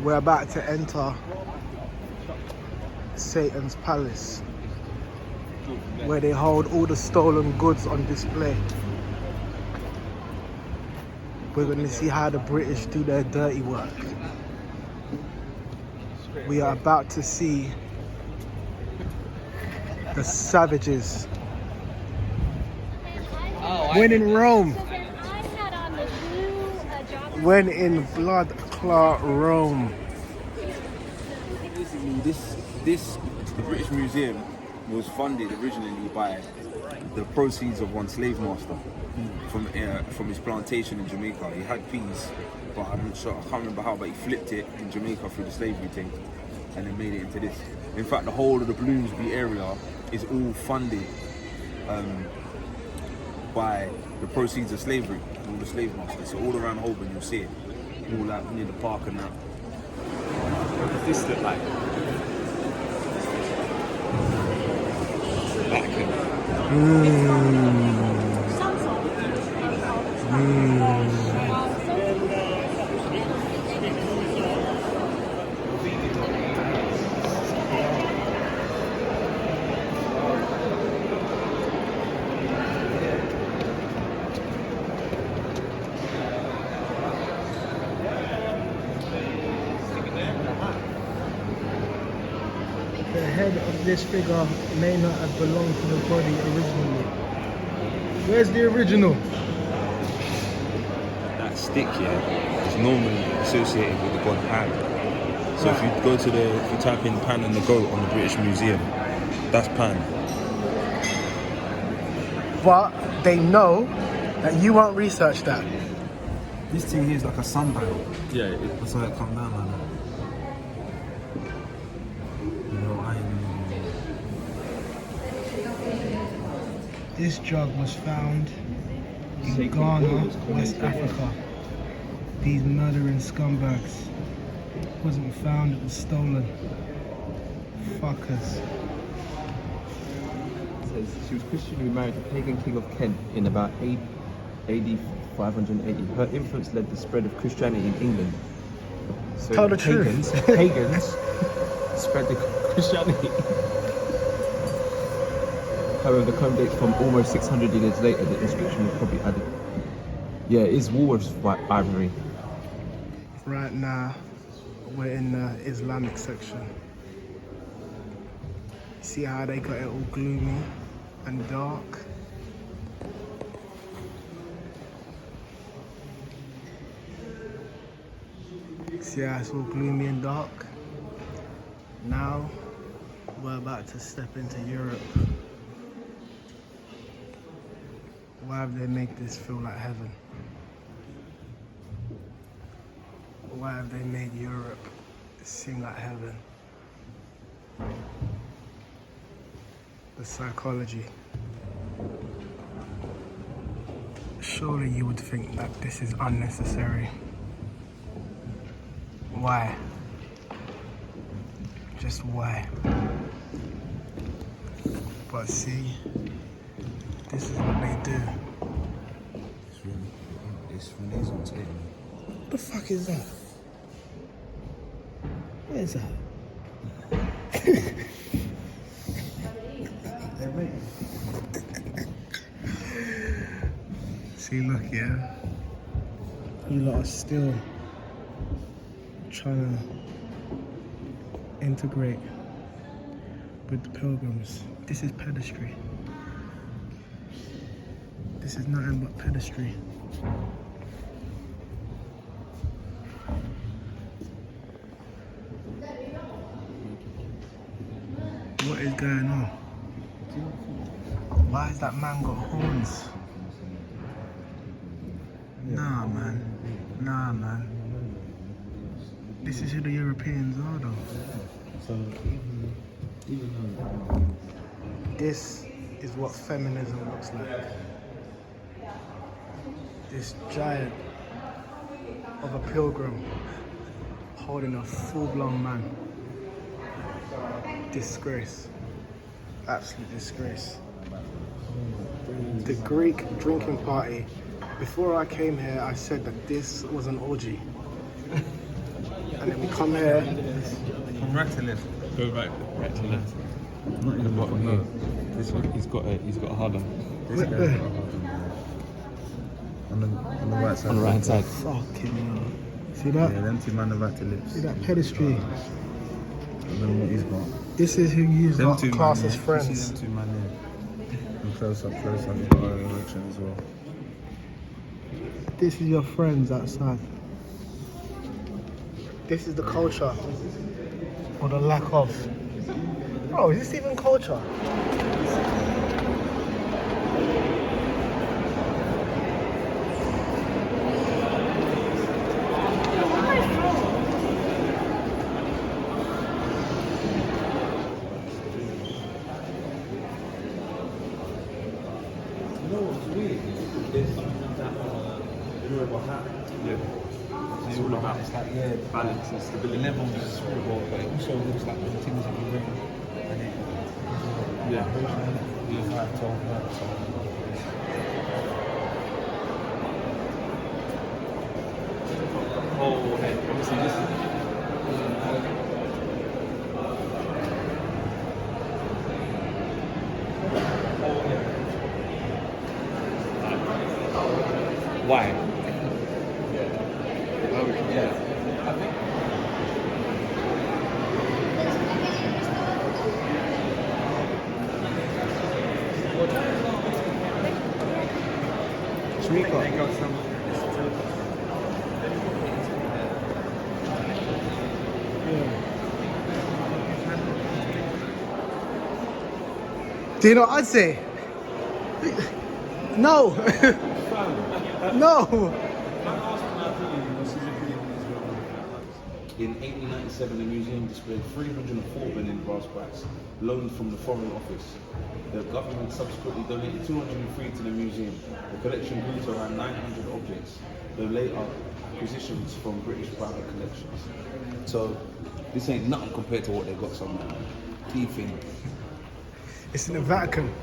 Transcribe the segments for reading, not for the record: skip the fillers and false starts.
We're about to enter Satan's palace, where they hold all the stolen goods on display. We're going to see how the British do their dirty work. We are about to see the savages when in Rome. When in blood clot Rome. Basically, the British Museum was funded originally by the proceeds of one slave master from his plantation in Jamaica. He had peas, but I'm not sure, I can't remember how, but he flipped it in Jamaica through the slavery thing and then made it into this. In fact, the whole of the Bloomsbury area is all funded by the proceeds of slavery, all the slave masters. So all around Holborn you'll see it, all like near the park and that. What does this look like? The head of this figure may not have belonged to the body originally. Where's the original? That stick here is normally associated with the god Pan. So if you type in Pan and the goat on the British Museum, that's Pan. But they know that you won't research that. This thing here is like a sundial. Yeah, That's why it come down like that. This jug was found in Ghana, West Africa. These murdering scumbags. It wasn't found, it was stolen. Fuckers. Says she was Christianly married to pagan king of Kent in about AD 580. Her influence led the spread of Christianity in England. So Tell the pagans spread the Christianity. However, the comb dates from almost 600 years later. The inscription was probably added. Yeah, it is Woolworth's ivory. Right now, we're in the Islamic section. See how they got it all gloomy and dark? See how it's all gloomy and dark? Now, we're about to step into Europe. Why have they made this feel like heaven? Why have they made Europe seem like heaven? The psychology. Surely you would think that this is unnecessary. Why? Just why? But see, this is what they do. It's Renaissance, isn't it? What the fuck is that? What is that? See, look, yeah? You lot are still trying to integrate with the pilgrims. This is pedestry. This is nothing but pedestry. What is going on? Why has that man got horns? Nah, man. Nah, man. This is who the Europeans are, though. So even though This is what feminism looks like. This giant of a pilgrim holding a full-blown man. Disgrace. Absolute disgrace. The Greek drinking party. Before I came here, I said that this was an orgy. And then we come here. From right to left. Go back. Right to left. Not in the bottom here. This one. He's got a hard on. This guy's got a hard on the right side. On the right hand side. Fucking hell. See that? Yeah, them two man have to lips. See that pedestry? I don't know what he's got. This is who you Them got two class man as here. You friends. see them two man here. And close up. He's got an erection as well. This is your friends outside. This is the culture. Or the lack of. Bro, is this even culture? It's all about Balance and the stability. level is football, but it also looks like the things that you bring. And it, Yeah. you have 12 months. Whole head. Obviously, this is. Why? Do you know what I'd say? No. No. In 1897, the museum displayed 304 Benin brass backs loaned from the Foreign Office. The government subsequently donated 203 to the museum. The collection grew to around 900 objects, though later acquisitions from British private collections. So this ain't nothing compared to what they got somewhere. Key thing. It's in the Vatican.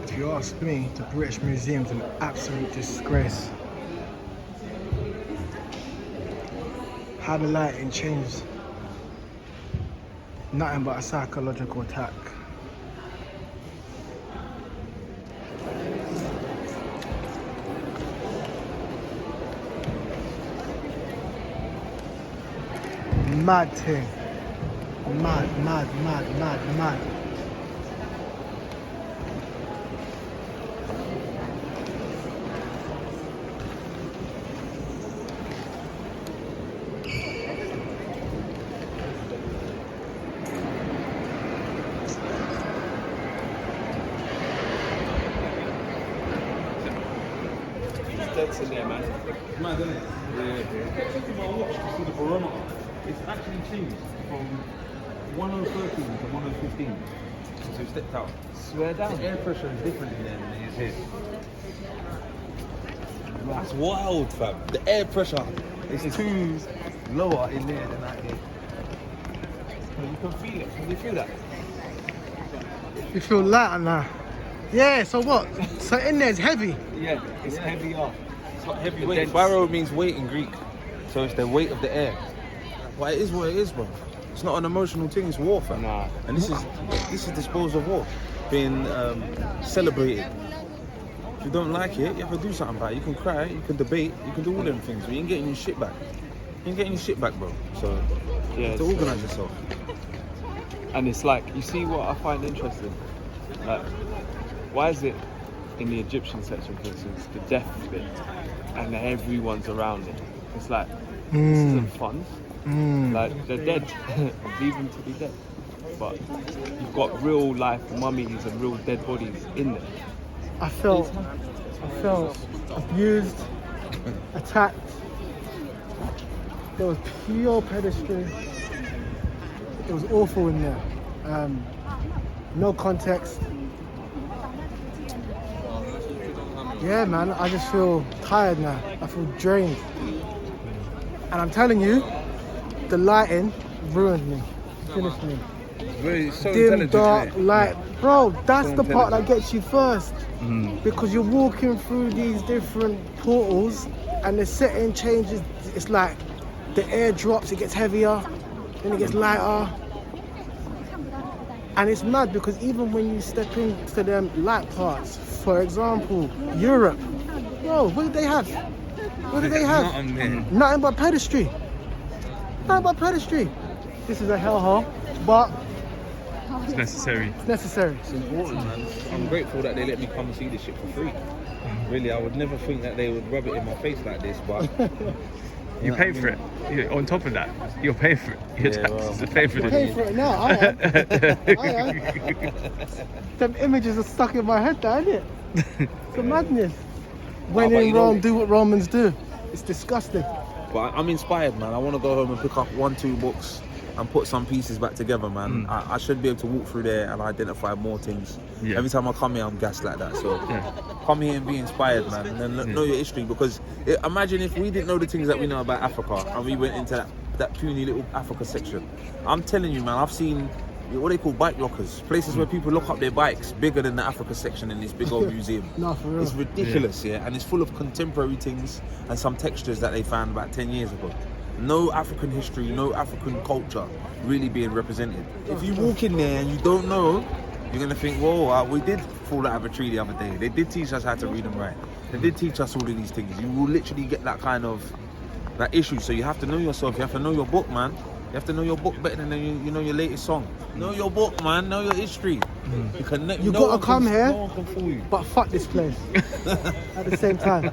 If you ask me, the British Museum's an absolute disgrace. How the lighting changed. Nothing but a psychological attack. Mad thing. Mad. Dead in there, man. It's mad, isn't it? Yeah. Check my watch to see the barometer. It's actually changed from 1013 to 1015. So we stepped out. Swear down. The air pressure is different in there than it is here. That's wild, fam. The air pressure is too Lower in there than out here. You can feel it. Can you feel that? You feel lighter now. Yeah, so what? So in there it's heavy. Yeah, it's heavier. It's not heavy The weight. dense- Baro means weight in Greek. So it's the weight of the air. Well, it is what it is, bro. It's not an emotional thing, it's warfare. Nah. And this is disposal of war being celebrated. If you don't like it, you have to do something about it. You can cry, you can debate, you can do all them things, but you ain't getting your shit back. You ain't getting your shit back, bro. So you Yeah, have to organise yourself. and it's like, you see what I find interesting? Like, why is it in the Egyptian section, for instance, the death bit, and everyone's around it? It's like, this isn't fun. Like, they're dead. Leave them to be dead. But you've got real life mummies and real dead bodies in there. I felt abused, attacked. There was pure pedestry. It was awful in there. No context. Yeah, man, I just feel tired now. I feel drained. And I'm telling you, the lighting ruined me. Finished me. Really, so Dim, intelligent, dark, innit? light. Bro, that's So the part that intelligent. gets you first. Because you're walking through these different portals and the setting changes. It's like the air drops, it gets heavier, then it gets lighter. And it's mad because even when you step into them light parts, for example, Europe, bro, what did they have? What did they have? Nothing there. Nothing but pedestry. Nothing but pedestry. This is a hellhole, but It's necessary. it's necessary. It's important, man. I'm grateful that they let me come and see this shit for free. Really, I would never think that they would rub it in my face like this, but You pay for it. On top of that, you're paying for it. Your Yeah, taxes well. are paying for I'm it. paying for it now. I am. Them images are stuck in my head, now, isn't it? It's a madness. When but in you know- Rome, do what Romans do. It's disgusting. But I'm inspired, man. I want to go home and pick up 1-2 books and put some pieces back together, man. I should be able to walk through there and identify more things. Yeah. Every time I come here, I'm gassed like that. So Yeah. come here and be inspired, man, and then know your history. Because imagine if we didn't know the things that we know about Africa and we went into that puny little Africa section. I'm telling you, man, I've seen what they call bike lockers, places where people lock up their bikes bigger than the Africa section in this big old museum. No, for real. It's ridiculous, yeah, and it's full of contemporary things and some textures that they found about 10 years ago. No African history, no African culture really being represented. If you walk in there and you don't know, you're gonna think, whoa, we did fall out of a tree the other day. They did teach us how to read and write. They did teach us all of these things. You will literally get that kind of that issue. So you have to know yourself. You have to know your book, man. You have to know your book better than you know your latest song. Know your book, man. Know your history. You can. You gotta come here. No one can fool you. But fuck this place at the same time.